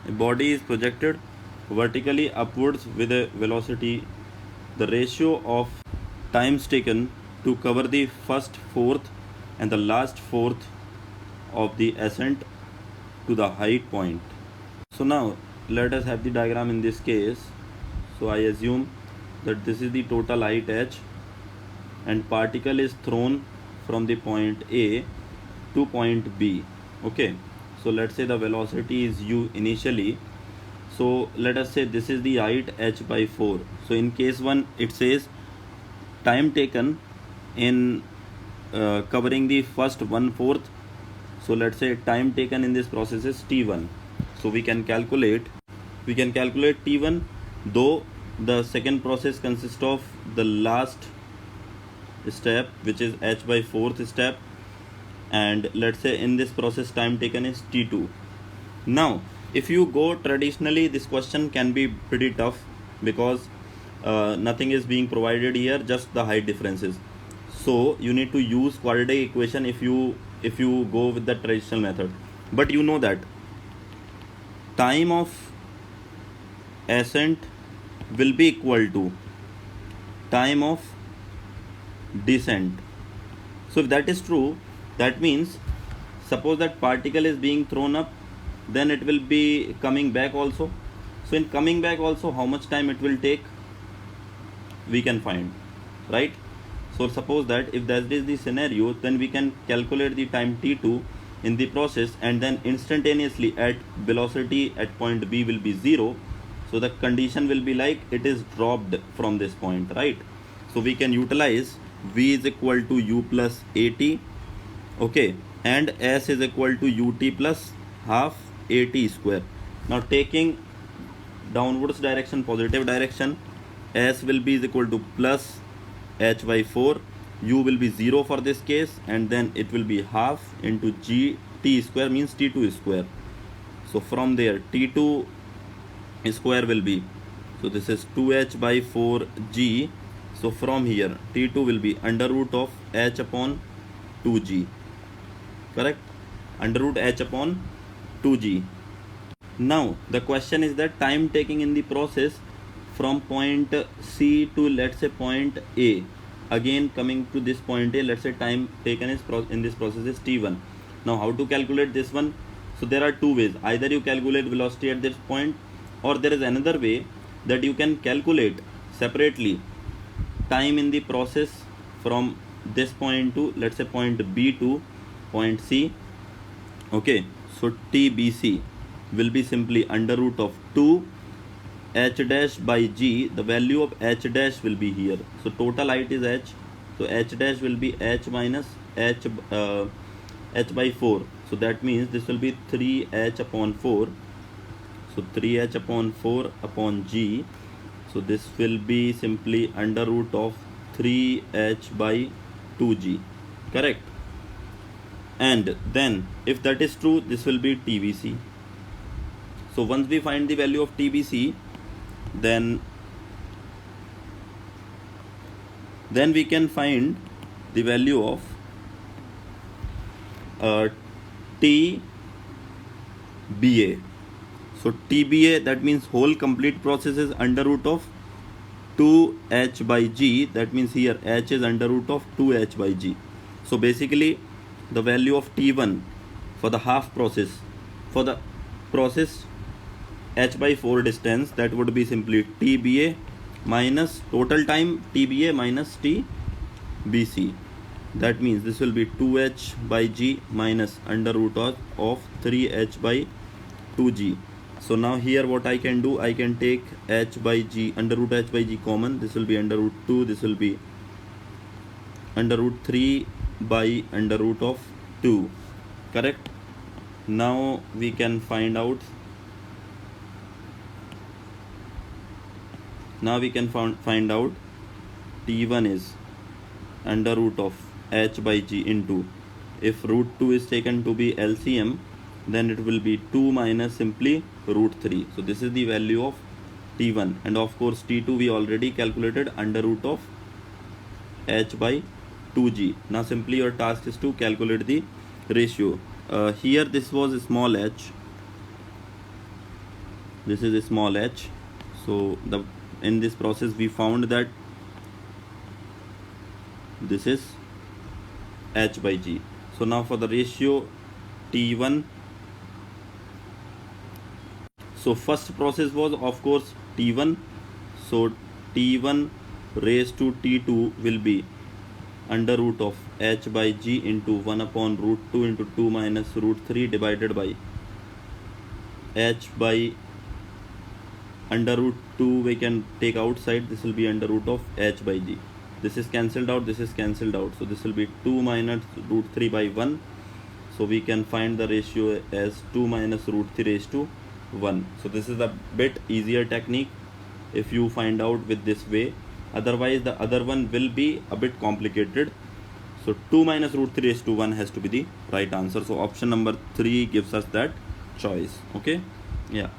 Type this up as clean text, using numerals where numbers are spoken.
A body is projected vertically upwards with a velocity. The ratio of times taken to cover the first fourth and the last fourth of the ascent to the height point. So now let us have the diagram in this case. So I assume that this is the total height h and particle is thrown from the point A to point B. Okay, so let's say the velocity is u initially. So let us say this is the height h by 4. So in case 1 it says time taken in covering the first 1/4. So let's say time taken in this process is t1. So we can calculate t1, though the second process consists of the last step, which is h by 4th step, and let's say in this process time taken is t2. Now if you go traditionally, this question can be pretty tough because nothing is being provided here, just the height differences. So you need to use quadratic equation if you go with the traditional method. But you know that time of ascent will be equal to time of descent. So if that is true, that means suppose that particle is being thrown up, then it will be coming back also. So in coming back also, how much time it will take, we can find, right? So suppose that if that is the scenario, then we can calculate the time t2 in the process, and then instantaneously at velocity at point B will be 0. So the condition will be like it is dropped from this point, right? So we can utilize v is equal to u plus at, okay, and s is equal to ut plus half at square. Now taking downwards direction, positive direction, s will be is equal to plus h by 4, u will be 0 for this case, and then it will be half into g t square, means t2 square. So from there t2 square will be, so this is 2h by 4g. So from here t2 will be under root of h upon 2g, correct, under root h upon 2g. Now the question is that time taking in the process from point C to, let's say, point A. Again coming to this point A, let's say time taken is in this process is t1. Now how to calculate this one? So there are two ways. Either you calculate velocity at this point, or there is another way that you can calculate separately time in the process from this point to, let's say, point B to point C. Okay, so TBC will be simply under root of 2 h dash by g. The value of h dash will be here. So total height is h, so h dash will be h minus h by 4. So that means this will be 3h upon 4. So 3h upon 4 upon g. So this will be simply under root of 3h by 2g, correct? And then if that is true, this will be TBC. So once we find the value of TBC, then we can find the value of TBA. So TBA, that means whole complete process is under root of 2h by g. That means here h is under root of 2h by g. So basically the value of t1 for the half process, for the process h by 4 distance, that would be simply TBA minus total time TBA minus TBC. That means this will be 2h by g minus under root of 3h by 2g. So now here what I can do, I can take h by g, under root h by g common. This will be under root 2, this will be under root 3 by under root of 2, correct? Now we can find out, find out t1 is under root of h by g into, if root 2 is taken to be LCM, then it will be 2 minus simply root 3. So this is the value of t1, and of course t2 we already calculated under root of h by 2g. Now simply your task is to calculate the ratio. Here this was small h, this is a small h. So in this process we found that this is h by g. So now for the ratio T1, so first process was of course T1, so T1 raised to T2 will be under root of h by g into 1 upon root 2 into 2 minus root 3 divided by h by under root 2 we can take outside, this will be under root of h by g. This is cancelled out, this is cancelled out, so this will be 2 minus root 3 by 1. So we can find the ratio as 2 minus root 3 raised to 1. So this is a bit easier technique if you find out with this way. Otherwise the other one will be a bit complicated. So 2 minus root 3 raised to 1 has to be the right answer. So option number 3 gives us that choice. Okay, yeah.